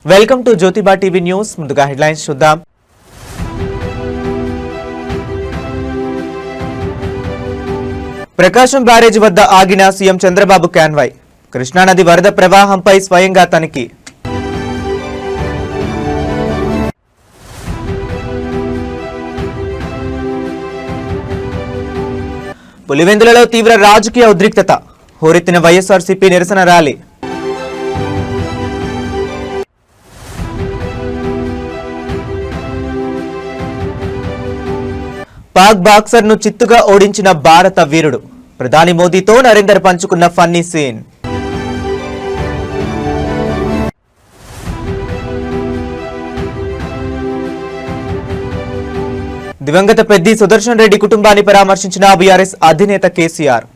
Welcome to Jyotiba TV news. ముందుగా headlines చూద్దాం. ప్రకాశం barrage వద్ద ఆగిన సీఎం చంద్రబాబు కాన్వాయ్. కృష్ణానది వరద ప్రవాహంపై స్వయంగా తనిఖీ. పులివెందులలో తీవ్ర రాజకీయ ఉద్రిక్తత. హోరెత్తిన వైఎస్ఆర్సీపీ నిరసన ర్యాలీ. పాక్ బాక్సర్ ను చిత్తుగా ఓడించిన భారత వీరుడు. ప్రధాని మోదీతో నరేందర్ పంచుకున్న ఫన్నీ సీన్. దివంగత పెద్ది సుదర్శన్ రెడ్డి కుటుంబాన్ని పరామర్శించిన బీఆర్ఎస్ అధినేత కేసీఆర్.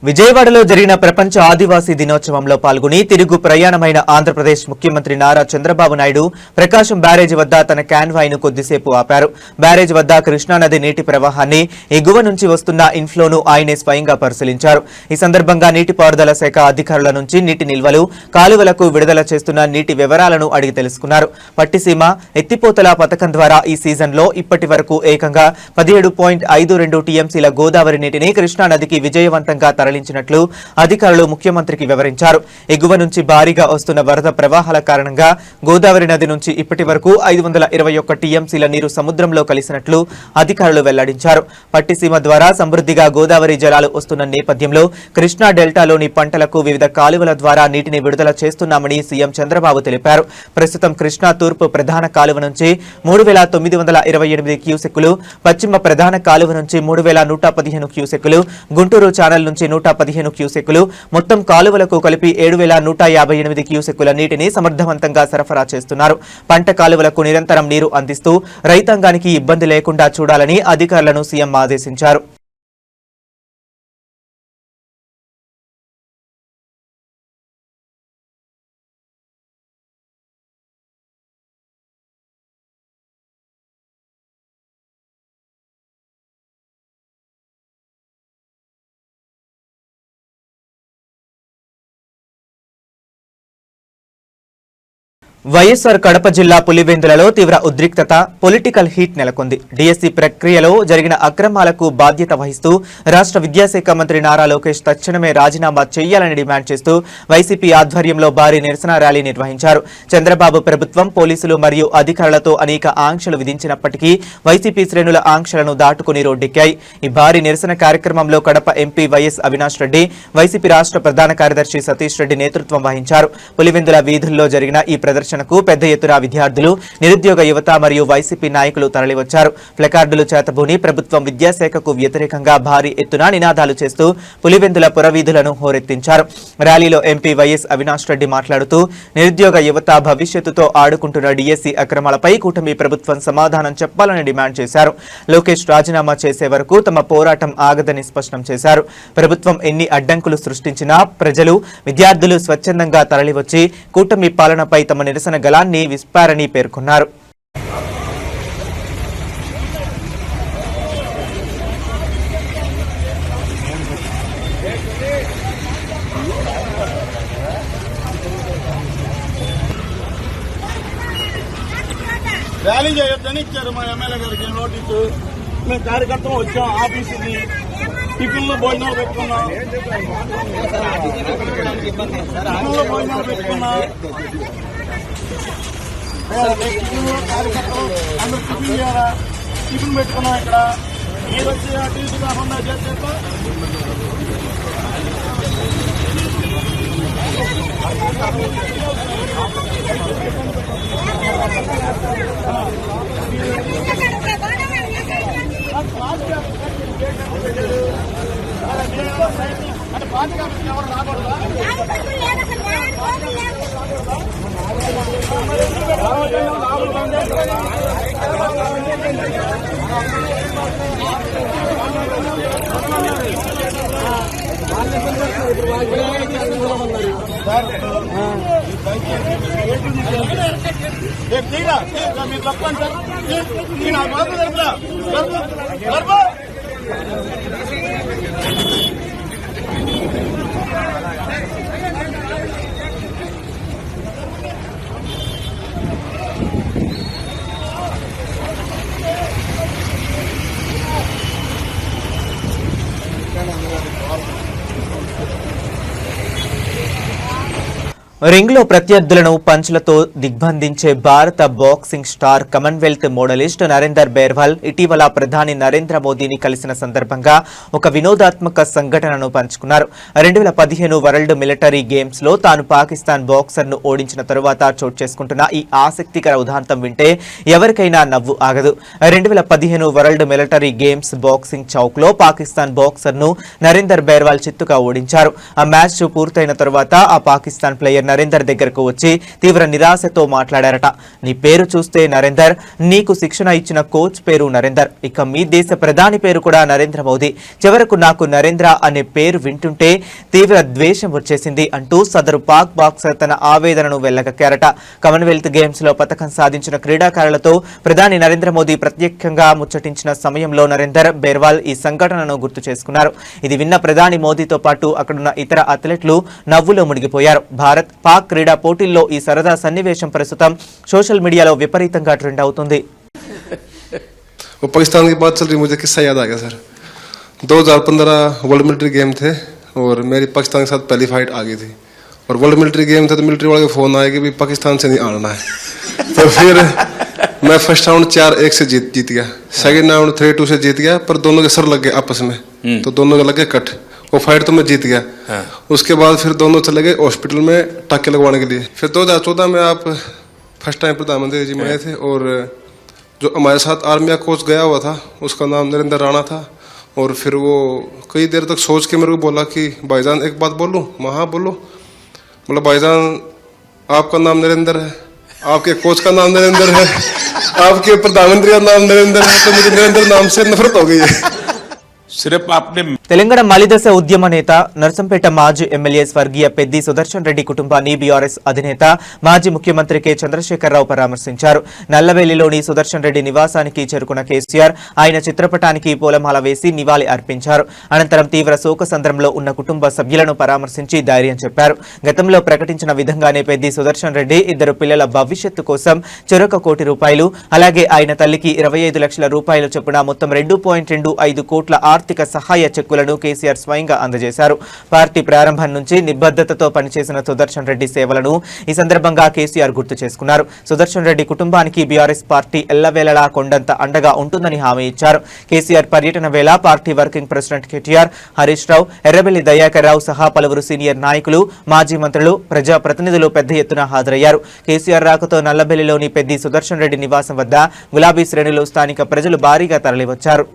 విజయవాడలో జరిగిన ప్రపంచ ఆదివాసీ దినోత్సవంలో పాల్గొని తిరుగు ప్రయాణమైన ఆంధ్రప్రదేశ్ ముఖ్యమంత్రి నారా చంద్రబాబు నాయుడు ప్రకాశం బ్యారేజీ వద్ద తన కాన్వాయ్ను కొద్దిసేపు ఆపారు. బ్యారేజ్ వద్ద కృష్ణానది నీటి ప్రవాహాన్ని ఎగువ నుంచి వస్తున్న ఇన్ఫ్లోను ఆయనే స్వయంగా పరిశీలించారు. ఈ సందర్భంగా నీటిపారుదల శాఖ అధికారుల నుంచి నీటి నిల్వలు, కాలువలకు విడుదల చేస్తున్న నీటి వివరాలను అడిగి తెలుసుకున్నారు. పట్టిసీమ ఎత్తిపోతల పథకం ద్వారా ఈ సీజన్లో ఇప్పటి వరకు ఏకంగా 17.52 టీఎంసీల గోదావరి నీటిని కృష్ణానదికి విజయవంతంగా తరలించినట్లు అధికారులు ముఖ్యమంత్రికి వివరించారు. ఎగువ నుంచి భారీగా వస్తున్న వరద ప్రవాహాల కారణంగా గోదావరి నది నుంచి ఇప్పటి వరకు 521 టీఎంసీల నీరు సముద్రంలో కలిసినట్లు అధికారులు వెల్లడించారు. పట్టిసీమ ద్వారా సమృద్ధిగా గోదావరి జలాలు వస్తున్న నేపథ్యంలో కృష్ణా డెల్టాలోని పంటలకు వివిధ కాలువల ద్వారా నీటిని విడుదల చేస్తున్నామని సీఎం చంద్రబాబు తెలిపారు. ప్రస్తుతం కృష్ణా తూర్పు ప్రధాన కాలువ నుంచి 3,928 క్యూసెక్కులు, పశ్చిమ ప్రధాన కాలువ నుంచి 3,115 క్యూసెక్కులు, గుంటూరు ఛానల్ నుంచి 115 క్యూసెక్కులు, మొత్తం కాలువలకు కలిపి 7,158 క్యూసెక్కుల నీటిని సమర్థవంతంగా సరఫరా చేస్తున్నారు. పంట కాలువలకు నిరంతరం నీరు అందిస్తూ రైతాంగానికి ఇబ్బంది లేకుండా చూడాలని అధికారులను సీఎం ఆదేశించారు. వైఎస్ఆర్ కడప జిల్లా పులివెందులలో తీవ్ర ఉద్రిక్తత, పొలిటికల్ హీట్ నెలకొంది. డిఎస్సీ ప్రక్రియలో జరిగిన అక్రమాలకు బాధ్యత వహిస్తూ రాష్ట్ర విద్యాశాఖ మంత్రి నారా లోకేష్ తక్షణమే రాజీనామా చేయాలని డిమాండ్ చేస్తూ వైసీపీ ఆధ్వర్యంలో భారీ నిరసన ర్యాలీ నిర్వహించారు. చంద్రబాబు ప్రభుత్వం పోలీసులు మరియు అధికారులతో అనేక ఆంక్షలు విధించినప్పటికీ వైసీపీ శ్రేణుల ఆంక్షలను దాటుకుని రోడ్డెక్కాయి. ఈ భారీ నిరసన కార్యక్రమంలో Kadapa MP YS Avinash Reddy, YCP రాష్ట్ర ప్రధాన కార్యదర్శి సతీష్ రెడ్డి నేతృత్వం వహించారు. పులివెందుల వీధుల్లో జరిగిన ఈ ప్రదర్శన పెద్ద ఎత్తున విద్యార్థులు, నిరుద్యోగ యువత మరియు వైసీపీ నాయకులు తరలివచ్చారు. ప్లకార్డులు చేతబూని ప్రభుత్వం విద్యాశాఖకు వ్యతిరేకంగా భారీ ఎత్తున నినాదాలు చేస్తూ పులివెందుల పురవీధులను హోరెత్తించారు. ర్యాలీలో ఎంపీ వైఎస్ అవినాష్ రెడ్డి మాట్లాడుతూ నిరుద్యోగ యువత భవిష్యత్తుతో ఆడుకుంటున్న డిఎస్సీ అక్రమాలపై కూటమి ప్రభుత్వం సమాధానం చెప్పాలని డిమాండ్ చేశారు. లోకేష్ రాజీనామా చేసే వరకు తమ పోరాటం ఆగదని స్పష్టం చేశారు. ప్రభుత్వం ఎన్ని అడ్డంకులు సృష్టించినా ప్రజలు, విద్యార్థులు స్వచ్ఛందంగా తరలివచ్చి కూటమి పాలనపై తమ నిరసన గళాన్ని విప్పారని పేర్కొన్నారు. ర్యాలీ చేయొద్దని ఇచ్చారు మా ఎమ్మెల్యే గారికి నోటీసు. మేము కార్యకర్తలు వచ్చాం ఆఫీసుకి, టిఫిన్లో భోజనాలు పెట్టుకున్నాం, కార్యకర్తలు అందరూ టిఫిన్ చేయాలా, టిఫిన్ పెట్టుకున్నాం. ఇక్కడ మీరు వచ్చి అటు ఇటు కాకుండా చేస్తే అంటే పార్టీ కాబట్టి ఎవరు రాకూడదా? మీరు తప్పండి సార్, నేను ఆ బాబు గర్భ రింగ్లో ప్రత్యర్థులను పంచులతో దిగ్బంధించే భారత బాక్సింగ్ స్టార్ కామన్వెల్త్ మోడలిస్ట్ నరేందర్ బేర్వాల్ ఇటీవల ప్రధాని నరేంద్ర మోదీని కలిసిన సందర్భంగా ఒక వినోదాత్మక సంఘటనను పంచుకున్నారు. 2015 వరల్డ్ మిలిటరీ గేమ్స్ లో తాను పాకిస్తాన్ బాక్సర్ ను ఓడించిన తరువాత చోటు చేసుకుంటున్న ఈ ఆసక్తికర ఉదాంతం వింటే ఎవరికైనా నవ్వు ఆగదు. 2015 world military games boxing Chowk లో పాకిస్తాన్ బాక్సర్ ను నరేందర్ బేర్వాల్ చిత్తుగా ఓడించారు. ఆ మ్యాచ్ పూర్తయిన తరువాత ఆ పాకిస్తాన్ ప్లేయర్ నరేందర్ దగ్గరకు వచ్చి తీవ్ర నిరాశతో మాట్లాడారట. నీ పేరు చూస్తే నరేందర్, నీకు శిక్షణ ఇచ్చిన కోచ్ పేరు నరేందర్, ఇక మీ దేశ ప్రధాని పేరు కూడా నరేంద్ర మోదీ, చివరకు నాకు నరేంద్ర అనే పేరు వింటుంటే తీవ్ర ద్వేషం వచ్చేసింది అంటూ సదరు పాక్ బాక్సర్ తన ఆవేదనను వెళ్లగక్కారట. కామన్వెల్త్ గేమ్స్ లో పతకం సాధించిన క్రీడాకారులతో ప్రధాని నరేంద్ర మోదీ ప్రత్యేకంగా ముచ్చటించిన సమయంలో నరేందర్ బేర్వాల్ ఈ సంఘటనను గుర్తు చేసుకున్నారు. ఇది విన్న ప్రధాని మోదీతో పాటు అక్కడున్న ఇతర అథ్లెట్లు నవ్వులో మునిగిపోయారు. భారత్ పాక్ క్రీడా పోటీల్లో ఈ సరదా సన్నివేశం ప్రస్తుతం సోషల్ మీడియాలో విపరీతంగా ట్రెండ్ అవుతుంది. वो पाकिस्तान की बात चल रही, मुझे किस्सा याद आ गया सर. 2015 वर्ल्ड मिलिट्री गेम थे और मेरी पाकिस्तान के साथ पहली फाइट आ गई थी और वर्ल्ड मिलिट्री गेम थे तो मिलिट्री वाले का फोन आया कि भी पाकिस्तान से नहीं आना है. तो फिर मैं फर्स्ट राउंड 4-1 से जीत गया, सेकंड राउंड 3-2 से जीत गया, पर दोनों के सर लग गए आपस में, तो दोनों के लग गए कट. वो फाइट तो मैं जीत गया. उसके बाद फिर दोनों चले गए हॉस्पिटल में टाके लगवाने के लिए. फिर 2014 में आप फर्स्ट टाइम प्रधानमंत्री जी में आए थे और जो हमारे साथ आर्मी का कोच गया हुआ था उसका नाम नरेंद्र राणा था. और फिर वो कई देर तक सोच के मेरे को बोला कि भाईजान एक बात बोलूं. हाँ बोलो. मतलब भाईजान आपका नाम नरेंद्र है, आपके कोच का नाम नरेंद्र है, आपके प्रधानमंत्री का नाम नरेंद्र है, तो मुझे नरेंद्र नाम से नफरत हो गई है. सिर्फ आपने తెలంగాణ మలిదశ ఉద్యమ నేత నర్సంపేట మాజీ ఎమ్మెల్యే స్వర్గీయ పెద్ది సుదర్శన్ రెడ్డి కుటుంబాన్ని బీఆర్ఎస్ అధినేత మాజీ ముఖ్యమంత్రి కె చంద్రశేఖరరావు పరామర్శించారు. నల్లవెల్లిలోని సుదర్శన్ రెడ్డి నివాసానికి చేరుకున్న కేసీఆర్ ఆయన చిత్రపటానికి పూలమాల వేసి నివాళి అర్పించారు. అనంతరం తీవ్ర శోకసంద్రంలో ఉన్న కుటుంబ సభ్యులను పరామర్శించి ధైర్యం చెప్పారు. గతంలో ప్రకటించిన విధంగానే పెద్ది సుదర్శన్ రెడ్డి ఇద్దరు పిల్లల భవిష్యత్తు కోసం చెరొక ₹1 కోటి, అలాగే ఆయన తల్లికి 25 లక్షల రూపాయలు చొప్పున మొత్తం 2.25 కోట్ల ఆర్థిక సహాయ చెక్కులను కేసీఆర్ స్వయంగా అందజేశారు. పార్టీ ప్రారంభం నుంచి నిబద్ధతతో పనిచేసిన సుదర్శన్ రెడ్డి సేవలను ఈ సందర్భంగా కేసీఆర్ గుర్తు చేసుకున్నారు. సుదర్శన్ రెడ్డి కుటుంబానికి బీఆర్ఎస్ పార్టీ ఎల్లవేళలా కొండంత అండగా ఉంటుందని హామీ ఇచ్చారు. కేసీఆర్ పర్యటన వేళ party working president KTR, Harish Rao, Errabelli Dayakar Rao సహా పలువురు సీనియర్ నాయకులు, మాజీ మంత్రులు, ప్రజాప్రతినిధులు పెద్ద ఎత్తున హాజరయ్యారు. కేసీఆర్ రాకతో నల్లబెల్లిలోని పెద్ది సుదర్శన్ రెడ్డి నివాసం వద్ద గులాబీ శ్రేణులు స్థానిక ప్రజలు భారీగా తరలివచ్చారు.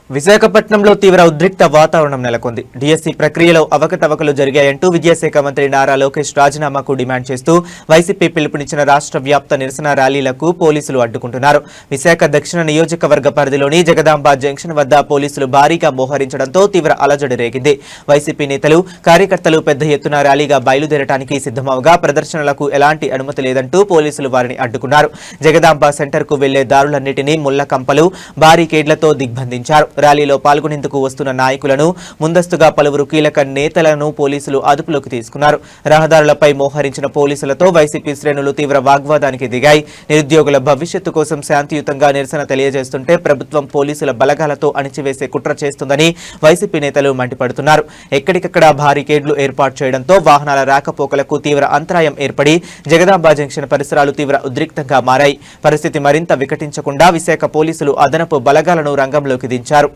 విశాఖపట్నంలో తీవ్ర ఉద్రిక్త వాతావరణం నెలకొంది. డిఎస్సీ ప్రక్రియలో అవకతవకలు జరిగాయంటూ విద్యాశాఖ మంత్రి నారా లోకేష్ రాజీనామాకు డిమాండ్ చేస్తూ వైసీపీ పిలుపునిచ్చిన రాష్ట్ర వ్యాప్త నిరసన ర్యాలీలకు పోలీసులు అడ్డుకుంటున్నారు. విశాఖ దక్షిణ నియోజకవర్గ పరిధిలోని జగదాంబ జంక్షన్ వద్ద పోలీసులు భారీగా మోహరించడంతో తీవ్ర అలజడి రేగింది. వైసీపీ నేతలు, కార్యకర్తలు పెద్ద ఎత్తున ర్యాలీగా బయలుదేరడానికి సిద్ధమవగా ప్రదర్శనలకు ఎలాంటి అనుమతి లేదంటూ పోలీసులు వారిని అడ్డుకున్నారు. జగదాంబ సెంటర్ కు వెళ్లే దారులన్నింటినీ ముళ్ల కంపలు, బారికేడ్లతో దిగ్బంధించారు. ర్యాలీలో పాల్గొనేందుకు వస్తున్న నాయకులను, ముందస్తుగా పలువురు కీలక నేతలను పోలీసులు అదుపులోకి తీసుకున్నారు. రహదారులపై మోహరించిన పోలీసులతో వైసీపీ శ్రేణులు తీవ్ర వాగ్వాదానికి దిగాయి. నిరుద్యోగుల భవిష్యత్తు కోసం శాంతియుతంగా నిరసన తెలియజేస్తుంటే ప్రభుత్వం పోలీసుల బలగాలతో అణిచివేసే కుట్ర చేస్తుందని వైసీపీ నేతలు మండిపడుతున్నారు. ఎక్కడికక్కడ బారికేడ్లు ఏర్పాటు చేయడంతో వాహనాల రాకపోకలకు తీవ్ర అంతరాయం ఏర్పడి జగదాంబ జంక్షన్ పరిసరాలు తీవ్ర ఉద్రిక్తంగా మారాయి. పరిస్థితి మరింత వికటించకుండా విశాఖ పోలీసులు అదనపు బలగాలను రంగంలోకి దించారు.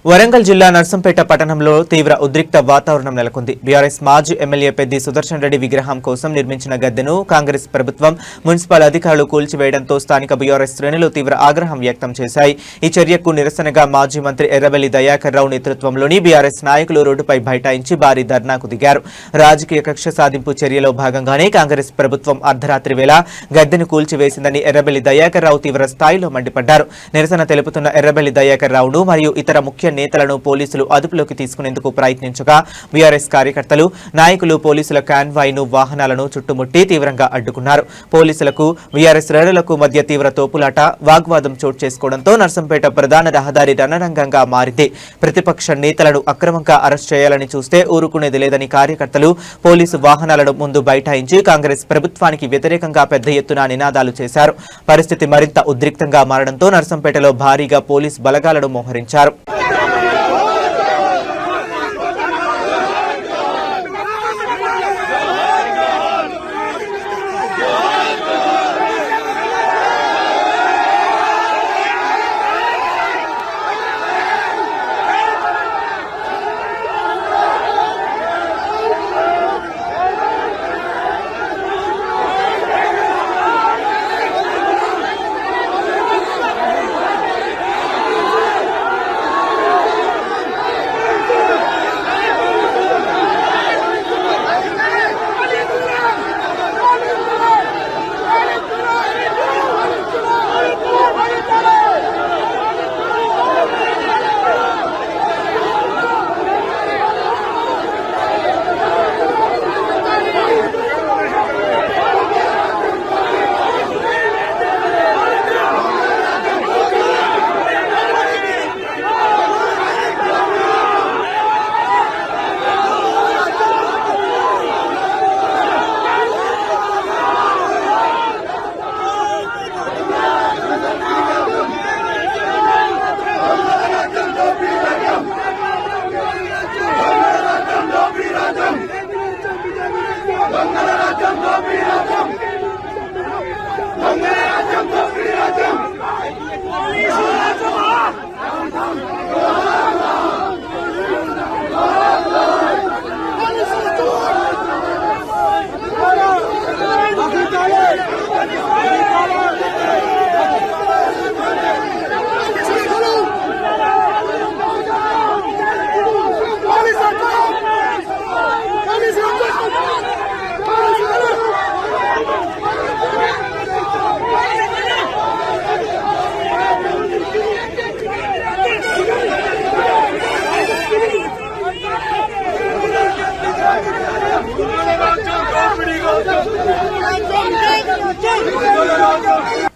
వరంగల్ జిల్లా నర్సంపేట పట్టణంలో తీవ్ర ఉద్రిక్త వాతావరణం నెలకొంది. బీఆర్ఎస్ మాజీ ఎమ్మెల్యే పెద్ది సుదర్శన్ రెడ్డి విగ్రహం కోసం నిర్మించిన గద్దెను కాంగ్రెస్ ప్రభుత్వం, మున్సిపల్ అధికారులు కూల్చివేయడంతో స్థానిక బీఆర్ఎస్ శ్రేణులు తీవ్ర ఆగ్రహం వ్యక్తం చేశాయి. ఈ చర్యకు నిరసనగా మాజీ మంత్రి ఎర్రబెల్లి దయాకర్ రావు నేతృత్వంలోని బీఆర్ఎస్ నాయకులు రోడ్డుపై బైఠాయించి భారీ ధర్నాకు దిగారు. రాజకీయ కక్ష సాధింపు చర్యలో భాగంగానే కాంగ్రెస్ ప్రభుత్వం అర్ధరాత్రి వేళ గద్దెను కూల్చివేసిందని ఎర్రబెల్లి దయాకర్ రావు తీవ్ర స్థాయిలో మండిపడ్డారు. నిరసన తెలుపుతున్న ఎర్రబెల్లి దయాకర్ రావును మరియు ఇతర ముఖ్య నేతలను పోలీసులు అదుపులోకి తీసుకునేందుకు ప్రయత్నించగా బీఆర్ఎస్ కార్యకర్తలు, నాయకులు పోలీసుల కాన్వాయ్ను, వాహనాలను చుట్టుముట్టి తీవ్రంగా అడ్డుకున్నారు. పోలీసులకు, బీఆర్ఎస్ శ్రేణులకు మధ్య తీవ్ర తోపులాట, వాగ్వాదం చోటు చేసుకోవడంతో నర్సంపేట ప్రధాన రహదారి రణరంగంగా మారింది. ప్రతిపక్ష నేతలను అక్రమంగా అరెస్ట్ చేయాలని చూస్తే ఊరుకునేది లేదని కార్యకర్తలు పోలీసు వాహనాలను ముందు బైఠాయించి కాంగ్రెస్ ప్రభుత్వానికి వ్యతిరేకంగా పెద్ద ఎత్తున నినాదాలు చేశారు. పరిస్థితి మరింత ఉద్రిక్తంగా మారడంతో నర్సంపేటలో భారీగా పోలీస్ బలగాలను మోహరించారు.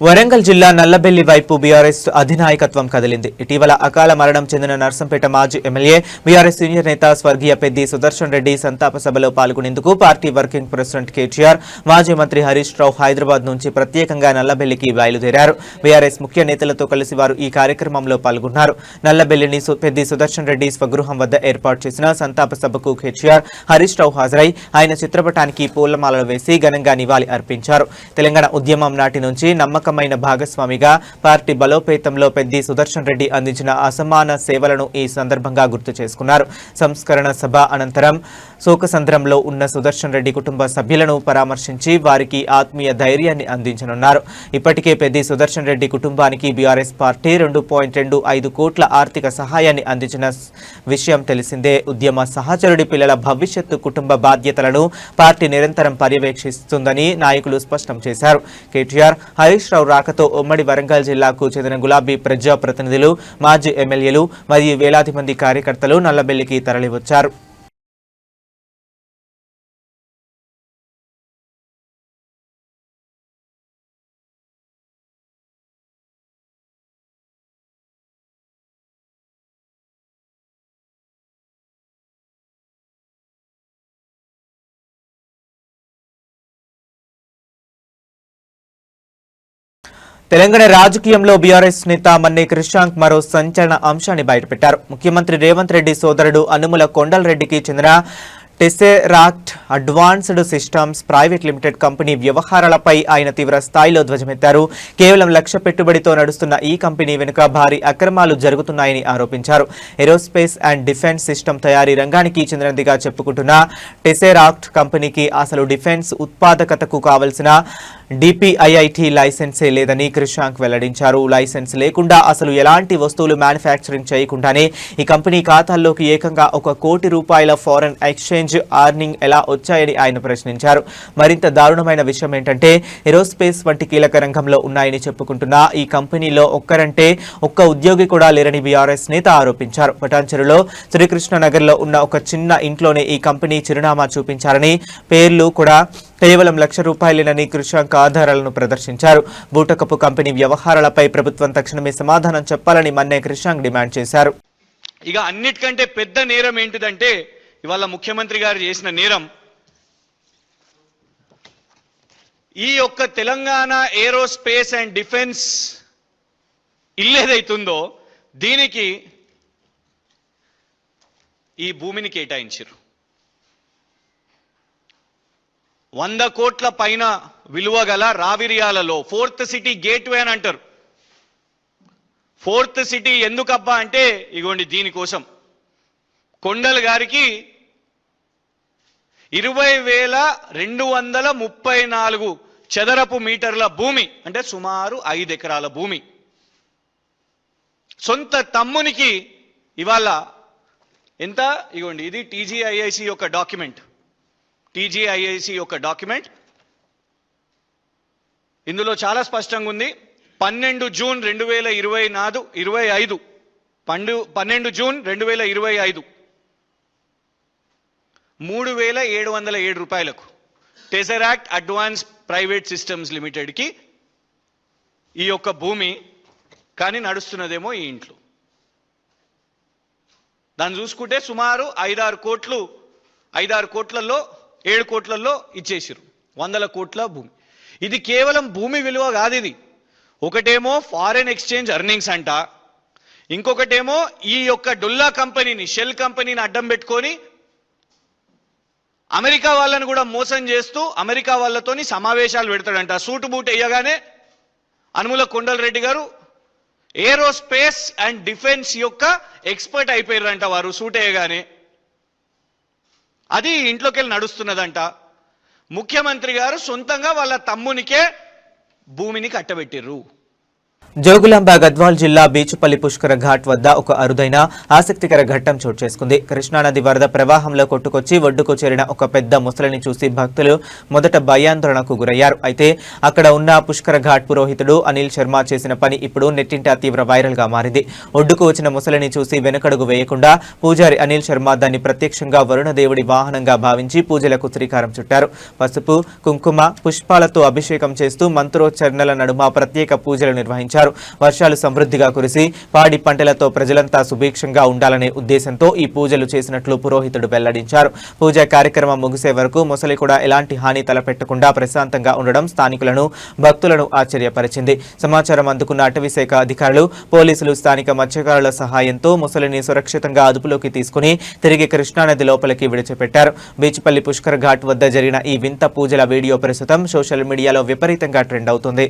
వరంగల్ జిల్లా నల్లబెల్లి వైపు బీఆర్ఎస్ అధినాయకత్వం కదిలింది. ఇటీవల అకాల మరణం చెందిన నర్సంపేట మాజీ ఎమ్మెల్యే, బీఆర్ఎస్ సీనియర్ నేత స్వర్గీయ పెద్ది సుదర్శన్ రెడ్డి సంతాప సభలో పాల్గొనేందుకు పార్టీ వర్కింగ్ ప్రెసిడెంట్ కేటీఆర్, మాజీ మంత్రి హరీష్ రావు హైదరాబాద్ నుంచి ప్రత్యేకంగా నల్లబెల్లికి బయలుదేరారు. బీఆర్ఎస్ ముఖ్య నేతలతో కలిసి వారు ఈ కార్యక్రమంలో పాల్గొన్నారు. నల్లబెల్లిని పెద్ది సుదర్శన్ రెడ్డి స్వగృహం వద్ద ఏర్పాటు చేసిన సంతాప సభకు కేటీఆర్, హరీష్ రావు హాజరై ఆయన చిత్రపటానికి పూలమాలలు వేసి ఘనంగా నివాళి అర్పించారు. తెలంగాణ ఉద్యమం నాటి నుంచి నమ్మకమైన భాగస్వామిగా పార్టీ బలోపేతంలో పెద్ది సుదర్శన్ రెడ్డి అందించిన అసమాన సేవలను ఈ సందర్భంగా గుర్తు చేసుకున్నారు. సంస్కరణ సభ అనంతరం శోకసంద్రంలో ఉన్న సుదర్శన్ రెడ్డి కుటుంబ సభ్యులను పరామర్శించి వారికి ఆత్మీయ ధైర్యాన్ని అందించనున్నారు. ఇప్పటికే పెద్ది సుదర్శన్ రెడ్డి కుటుంబానికి బీఆర్ఎస్ పార్టీ 2.25 కోట్ల ఆర్థిక సహాయాన్ని అందించిన విషయం తెలిసిందే. ఉద్యమ సహచరుడి పిల్లల భవిష్యత్తు, కుటుంబ బాధ్యతలను పార్టీ నిరంతరం పర్యవేక్షిస్తుందని నాయకులు స్పష్టం చేశారు. కేటీఆర్, హరీష్ రావు రాకతో ఉమ్మడి వరంగల్ జిల్లాకు చెందిన గులాబీ ప్రజాప్రతినిధులు, మాజీ ఎమ్మెల్యేలు మరియు వేలాది మంది కార్యకర్తలు నల్లబెల్లికి తరలివచ్చారు. తెలంగాణ రాజకీయంలో బీఆర్ఎస్ నేత మన్నే క్రిషాంక్ మరో సంచలన అంశాన్ని బయటపెట్టారు. ముఖ్యమంత్రి రేవంత్ రెడ్డి సోదరుడు అనుముల కొండల్ రెడ్డికి చెందిన Tesseract advanced systems private limited company వ్యవహారాలపై ఆయన తీవ్ర స్థాయిలో ధ్వజమెత్తారు. కేవలం 1 లక్ష పెట్టుబడితో నడుస్తున్న ఈ కంపెనీ వెనుక భారీ అక్రమాలు జరుగుతున్నాయని ఆరోపించారు. ఏరోస్పేస్ అండ్ డిఫెన్స్ సిస్టమ్ తయారీ రంగానికి చెందినదిగా చెప్పుకుంటున్న టెసెరాక్ట్ కంపెనీకి అసలు డిఫెన్స్ ఉత్పాదకతకు కావలసిన డిపిఐఐటి లైసెన్సే లేదని క్రిషాంక్ వెల్లడించారు. లైసెన్స్ లేకుండా అసలు ఎలాంటి వస్తువులు మ్యానుఫ్యాక్చరింగ్ చేయకుండానే ఈ కంపెనీ ఖాతాల్లోకి ఏకంగా ₹1 కోటి ఫారెన్ ఎక్స్చేంజ్ ఆర్నింగ్ ఎలా వచ్చాయని ఆయన ప్రశ్నించారు. మరింత దారుణమైన విషయం ఏంటంటే ఏరోస్పేస్ వంటి కీలక రంగంలో ఉన్నాయని చెప్పుకుంటున్న ఈ కంపెనీలో ఒక్కరంటే ఒక్క ఉద్యోగి కూడా లేరని బీఆర్ఎస్ నేత ఆరోపించారు. పటాన్చెరులో శ్రీకృష్ణ నగర్లో ఉన్న ఒక చిన్న ఇంట్లోనే ఈ కంపెనీ చిరునామా చూపించారని, పేర్లు కూడా కేవలం ₹1,00,000 క్రిషాంక్ ఆధారాలను ప్రదర్శించారు. బూటకపు కంపెనీ వ్యవహారాలపై ప్రభుత్వం తక్షణమే సమాధానం చెప్పాలని మన్నే క్రిషాంక్ డిమాండ్ చేశారు. ఇక అన్నిటికంటే పెద్ద నేరం ఏంటిదంటే ఇవాళ ముఖ్యమంత్రి గారు చేసిన నేరం ఈ యొక్క తెలంగాణ ఏరోస్పేస్ అండ్ డిఫెన్స్ ఇల్లు ఏదైతుందో దీనికి ఈ భూమిని కేటాయించారు. 100 కోట్ల పైన విలువ గల రావిరియాలలో 4th సిటీ గేట్వే అని అంటారు. 4th సిటీ ఎందుకబ్బా అంటే ఇగోండి దీనికోసం కొండల్ గారికి 20,234 చదరపు మీటర్ల భూమి అంటే సుమారు 5 ఎకరాల భూమి సొంత తమ్మునికి ఇవాళ ఎంత ఇగోండి ఇది టీజీఐఐసి యొక్క డాక్యుమెంట్. టీజీఐఐసి యొక్క డాక్యుమెంట్ ఇందులో చాలా స్పష్టంగా ఉంది. 12 June 2025 12 June 2025 ₹3,707 Tesseract advance private systems లిమిటెడ్కి ఈ యొక్క భూమి కానీ నడుస్తున్నదేమో ఈ ఇంట్లో. దాన్ని చూసుకుంటే సుమారు 5-6 కోట్లు 5-6 కోట్లలో 7 కోట్లలో ఇచ్చేసారు. 100 కోట్ల భూమి. ఇది కేవలం భూమి విలువ కాదు. ఇది ఒకటేమో ఫారెన్ ఎక్స్చేంజ్ ఎర్నింగ్స్ అంట, ఇంకొకటేమో ఈ యొక్క డొల్లా కంపెనీని షెల్ కంపెనీని అడ్డం పెట్టుకొని అమెరికా వాళ్ళని కూడా మోసం చేస్తూ అమెరికా వాళ్ళతోని సమావేశాలు పెడతాడంట. సూటు బూట్ వేయగానే అనుముల కొండలరెడ్డి గారు ఏరోస్పేస్ అండ్ డిఫెన్స్ యొక్క ఎక్స్పర్ట్ అయిపోయారంట వారు సూట్ వేయగానే. అది ఇంట్లోకి వెళ్ళి నడుస్తున్నదంట. ముఖ్యమంత్రి గారు సొంతంగా వాళ్ళ తమ్మునికే భూమిని కట్టబెట్టిర్రు. జోగులాంబ గద్వాల్ జిల్లా బీచుపల్లి పుష్కర ఘాట్ వద్ద ఒక అరుదైన ఆసక్తికర ఘట్టం చోటు చేసుకుంది. కృష్ణానది వరద ప్రవాహంలో కొట్టుకొచ్చి ఒడ్డుకు చేరిన ఒక పెద్ద ముసలిని చూసి భక్తులు మొదట భయాందోళనకు గురయ్యారు. అయితే అక్కడ ఉన్న పుష్కర ఘాట్ పురోహితుడు అనిల్ శర్మ చేసిన పని ఇప్పుడు నెట్టింట తీవ్ర వైరల్ గా మారింది. ఒడ్డుకు వచ్చిన ముసలిని చూసి వెనకడుగు వేయకుండా పూజారి అనిల్ శర్మ దాన్ని ప్రత్యక్షంగా వరుణదేవుడి వాహనంగా భావించి పూజలకు శ్రీకారం చుట్టారు. పసుపు, కుంకుమ, పుష్పాలతో అభిషేకం చేస్తూ మంత్రోచ్చరణల నడుమ ప్రత్యేక పూజలు నిర్వహించారు. వర్షాలు సమృద్ధిగా కురిసి పాడి పంటలతో ప్రజలంతా సుభిక్షంగా ఉండాలనే ఉద్దేశంతో ఈ పూజలు చేసినట్లు పురోహితుడు వెల్లడించారు. పూజా కార్యక్రమం ముగిసే వరకు ముసలి కూడా ఎలాంటి హాని తలపెట్టకుండా ప్రశాంతంగా ఉండడం స్థానికులను, భక్తులను ఆశ్చర్యపరిచింది. సమాచారం అందుకున్న అటవీశాఖ అధికారులు, పోలీసులు స్థానిక మత్స్యకారుల సహాయంతో ముసలిని సురక్షితంగా అదుపులోకి తీసుకుని తిరిగి కృష్ణానది లోపలికి విడిచిపెట్టారు. బీచుపల్లి పుష్కర్ ఘాట్ వద్ద జరిగిన ఈ వింత పూజల వీడియో ప్రస్తుతం సోషల్ మీడియాలో విపరీతంగా ట్రెండ్ అవుతుంది.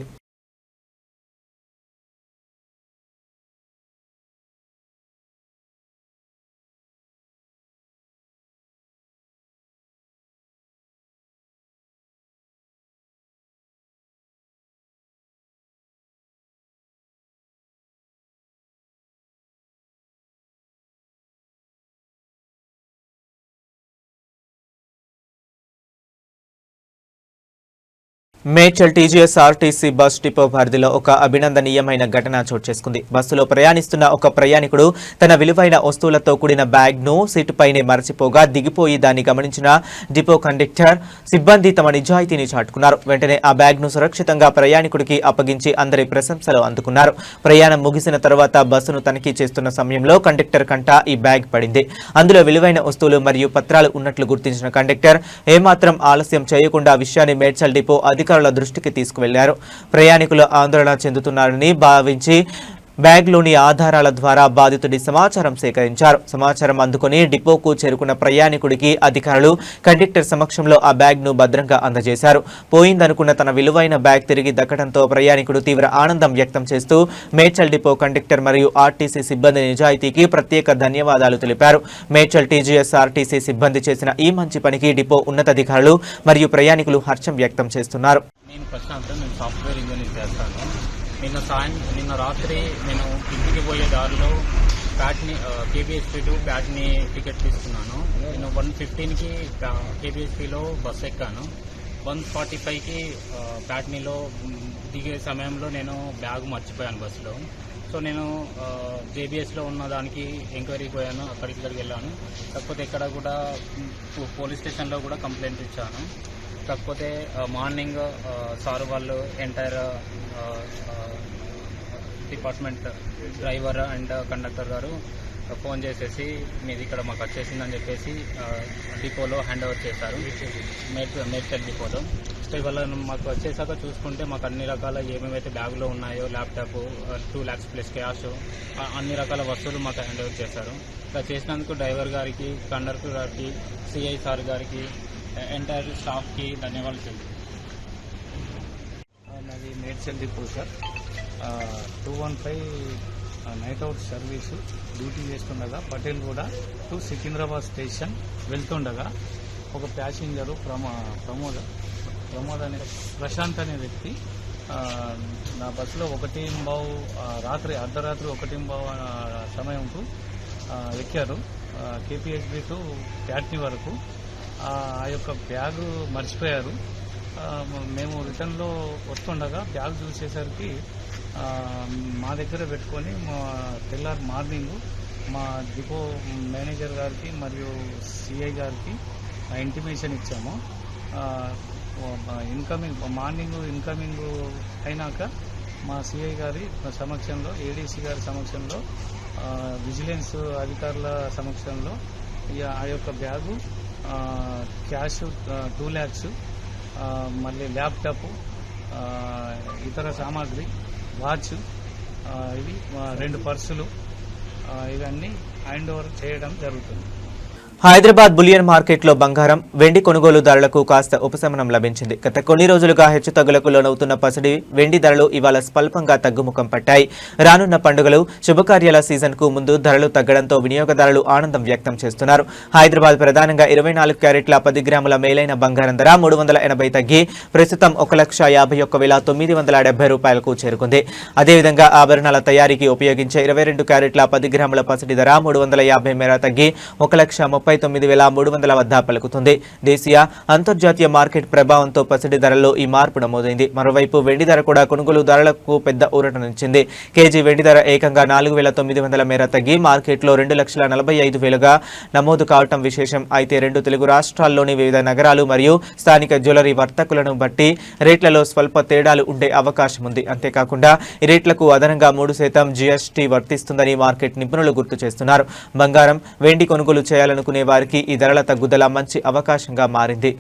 మేడ్చల్ టీజీఎస్ఆర్టీసీ బస్ డిపో పరిధిలో ఒక అభినందనీయమైన ఘటన చోటు చేసుకుంది. బస్సులో ప్రయాణిస్తున్న ఒక ప్రయాణికుడు తన విలువైన వస్తువులతో కూడిన బ్యాగ్ను సీటుపైనే మరచిపోగా దిగిపోయి దాన్ని గమనించిన డిపో కండక్టర్ సిబ్బంది తమ నిజాయితీని చాటుకున్నారు. వెంటనే ఆ బ్యాగ్ను సురక్షితంగా ప్రయాణికుడికి అప్పగించి అందరి ప్రశంసలు అందుకున్నారు. ప్రయాణం ముగిసిన తర్వాత బస్సును తనిఖీ చేస్తున్న సమయంలో కండక్టర్ కంట ఈ బ్యాగ్ పడింది. అందులో విలువైన వస్తువులు మరియు పత్రాలు ఉన్నట్లు గుర్తించిన కండక్టర్ ఏమాత్రం ఆలస్యం చేయకుండా విషయాన్ని మేడ్చల్ డిపో అధికారుల దృష్టికి తీసుకువెళ్లారు. ప్రయాణికులు ఆందోళన చెందుతున్నారని భావించి బ్యాగ్లోని ఆధారాల ద్వారా బాధితుడి సమాచారం సేకరించారు. సమాచారం అందుకుని డిపోకు చేరుకున్న ప్రయాణికుడికి అధికారులు కండక్టర్ సమక్షంలో ఆ బ్యాగ్ను భద్రంగా అందజేశారు. పోయిందనుకున్న తన విలువైన బ్యాగ్ తిరిగి దక్కడంతో ప్రయాణికుడు తీవ్ర ఆనందం వ్యక్తం చేస్తూ మేడ్చల్ డిపో కండక్టర్ మరియు ఆర్టీసీ సిబ్బంది నిజాయితీకి ప్రత్యేక ధన్యవాదాలు తెలిపారు. మేడ్చల్ టీజీఎస్ ఆర్టీసీ సిబ్బంది చేసిన ఈ మంచి పనికి డిపో ఉన్నతాధికారులు మరియు ప్రయాణికులు హర్షం వ్యక్తం చేస్తున్నారు. నేను ప్రశాంత్, నేను సాఫ్ట్వేర్ ఇంజనీర్ చేస్తాను. నిన్న రాత్రి నేను ఇంటికి పోయే దారిలో కేబిఎస్పీ టు ప్యాట్ని టికెట్ తీసుకున్నాను. నేను 1:15కి కేబిఎస్పీలో బస్ ఎక్కాను. 1:45కి ప్యాట్నీలో దిగే సమయంలో నేను బ్యాగ్ మర్చిపోయాను బస్సులో. సో నేను జేబీఎస్లో ఉన్న దానికి ఎంక్వైరీకి పోయాను, ఇక్కడికి వెళ్ళాను. కాకపోతే ఇక్కడ కూడా పోలీస్ స్టేషన్లో కూడా కంప్లైంట్ ఇచ్చాను. కాకపోతే మార్నింగ్ సార్ వాళ్ళు entire department driver and conductor గారు ఫోన్ చేసేసి మీది ఇక్కడ మాకు వచ్చేసిందని చెప్పేసి డిపోలో హ్యాండ్ ఓవర్ చేశారు, మేడ్చల్ డిపోలో. సో ఇవాళ మాకు వచ్చేసాక చూసుకుంటే మాకు అన్ని రకాల ఏమేమైతే బ్యాగులో ఉన్నాయో, ల్యాప్టాప్, 2 lakhs ప్లస్ క్యాష్, అన్ని రకాల వస్తువులు మాకు హ్యాండ్ ఓవర్ చేశారు. ఇలా చేసినందుకు డ్రైవర్ గారికి, కండక్టర్ గారికి, సిఐ సార్ గారికి, ఎంటైర్ స్టాఫ్కి ధన్యవాదాలు తెలుసు. నాది Medchal depot sir. 215 night out service duty చేస్తుండగా పటేల్ కూడా టు సికింద్రాబాద్ స్టేషన్ వెళ్తుండగా ఒక ప్యాసింజరు ప్రమోద్ అనే ప్రశాంత్ అనే వ్యక్తి నా బస్సులో 1:15 అర్ధరాత్రి 1:15 సమయంకు ఎక్కారు. కేపీహెచ్బి టు ప్యాట్నీ వరకు ఆ యొక్క బ్యాగు మర్చిపోయారు. మేము రిటర్న్లో వస్తుండగా బ్యాగ్ చూసేసరికి మా దగ్గర పెట్టుకొని తెల్లారి మార్నింగ్ మా డిపో మేనేజర్ గారికి మరియు సిఐ గారికి ఇంటిమేషన్ ఇచ్చాము. మార్నింగ్ ఇన్కమింగ్ అయినాక మా సిఐ గారి సమక్షంలో, ఏడీసీ గారి సమక్షంలో, విజిలెన్స్ అధికారుల సమక్షంలో ఆ యొక్క బ్యాగు, క్యాష్ 2 lakhs, మళ్ళీ ల్యాప్టాప్, ఇతర సామాగ్రి, వాచ్, ఇవి 2 పర్సులు, ఇవన్నీ హ్యాండ్ ఓవర్ చేయడం జరుగుతుంది. హైదరాబాద్ బులియన్ మార్కెట్లో బంగారం, వెండి కొనుగోలుదారులకు కాస్త ఉపశమనం లభించింది. గత కొన్ని రోజులుగా హెచ్చుతగ్గులకు లోనవుతున్న పసిడి వెండి ధరలు ఇవాళ స్వల్పంగా తగ్గుముఖం పట్టాయి. రానున్న పండుగలు, శుభకార్యాల సీజన్కు ముందు ధరలు తగ్గడంతో వినియోగదారులు ఆనందం వ్యక్తం చేస్తున్నారు. హైదరాబాద్ ప్రధానంగా 24 క్యారెట్ల 10 గ్రాముల మేలైన బంగారం ధర 380 తగ్గి ప్రస్తుతం 1,50,970 రూపాయలకు చేరుకుంది. అదేవిధంగా ఆభరణాల తయారీకి ఉపయోగించే 22 క్యారెట్ల 10 గ్రాముల పసిడి ధర 350 మేర తగ్గి 1,39,300 వద్ద పలుకుతుంది. దేశీయ, అంతర్జాతీయ మార్కెట్ ప్రభావంతో పసిడి ధరల్లో ఈ మార్పు నమోదైంది. మరోవైపు వెండి ధర కూడా కొనుగోలుదారులకు పెద్ద ఊరటనిచ్చింది. కేజీ వెండి ధర ఏకంగా 4,900 మేర తగ్గి మార్కెట్లో 2,45,000గా నమోదు కావటం విశేషం. అయితే 2 తెలుగు రాష్ట్రాల్లోని వివిధ నగరాలు మరియు స్థానిక జ్యువెలరీ వర్తకులను బట్టి రేట్లలో స్వల్ప తేడాలు ఉండే అవకాశం ఉంది. అంతేకాకుండా ఈ రేట్లకు అదనంగా 3% జీఎస్టీ వర్తిస్తుందని మార్కెట్ నిపుణులు గుర్తు చేస్తున్నారు. బంగారం, వెండి కొనుగోలు చేయాలనుకునే వారికి ఈ ధరల తగ్గుదల మంచి అవకాశంగా మారింది.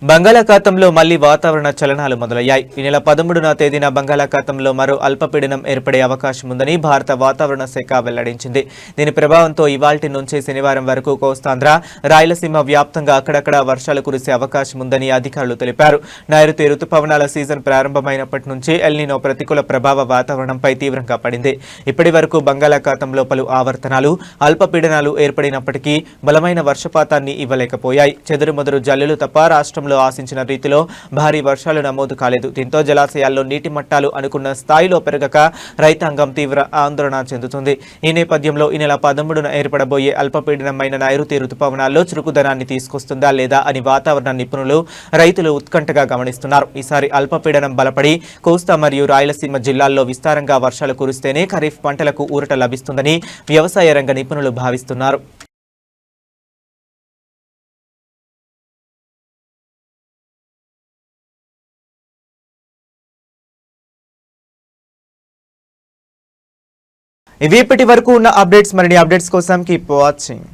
బంగాళాఖాతంలో మళ్లీ వాతావరణ చలనాలు మొదలయ్యాయి. ఈ నెల 13వ తేదీన బంగాళాఖాతంలో మరో అల్పపీడనం ఏర్పడే అవకాశం ఉందని భారత వాతావరణ శాఖ వెల్లడించింది. దీని ప్రభావంతో ఇవాల్టి నుంచి శనివారం వరకు కోస్తాంధ్ర, రాయలసీమ వ్యాప్తంగా అక్కడక్కడ వర్షాలు కురిసే అవకాశం ఉందని అధికారులు తెలిపారు. నైరుతి రుతుపవనాల సీజన్ ప్రారంభమైనప్పటి నుంచి ఎల్నినో ప్రతికూల ప్రభావ వాతావరణంపై తీవ్రంగా పడింది. ఇప్పటి వరకు బంగాళాఖాతంలో పలు ఆవర్తనాలు, అల్పపీడనాలు ఏర్పడినప్పటికీ బలమైన వర్షపాతాన్ని ఇవ్వలేకపోయాయి. చెదురుమదురు జల్లులు తప్ప రాష్ట్రంలో ఆశించిన రీతిలో భారీ వర్షాలు నమోదు కాలేదు. దీంతో జలాశయాల్లో నీటి మట్టాలు అనుకున్న స్థాయిలో పెరగక రైతాంగం తీవ్ర ఆందోళన చెందుతుంది. ఈ నేపథ్యంలో ఈ నెల 13న ఏర్పడబోయే అల్పపీడనమైన నైరుతి రుతుపవనాల్లో చురుకుదనాన్ని తీసుకొస్తుందా లేదా అని వాతావరణ నిపుణులు, రైతులు ఉత్కంఠగా గమనిస్తున్నారు. ఈసారి అల్పపీడనం బలపడి కోస్తా మరియు రాయలసీమ జిల్లాల్లో విస్తారంగా వర్షాలు కురిస్తేనే ఖరీఫ్ పంటలకు ఊరట లభిస్తుందని వ్యవసాయ రంగ నిపుణులు భావిస్తున్నారు. ఇవి ఇప్పటి వరకు ఉన్న అప్డేట్స్. మరిన్ని అప్డేట్స్ కోసం కీప్ వాచింగ్.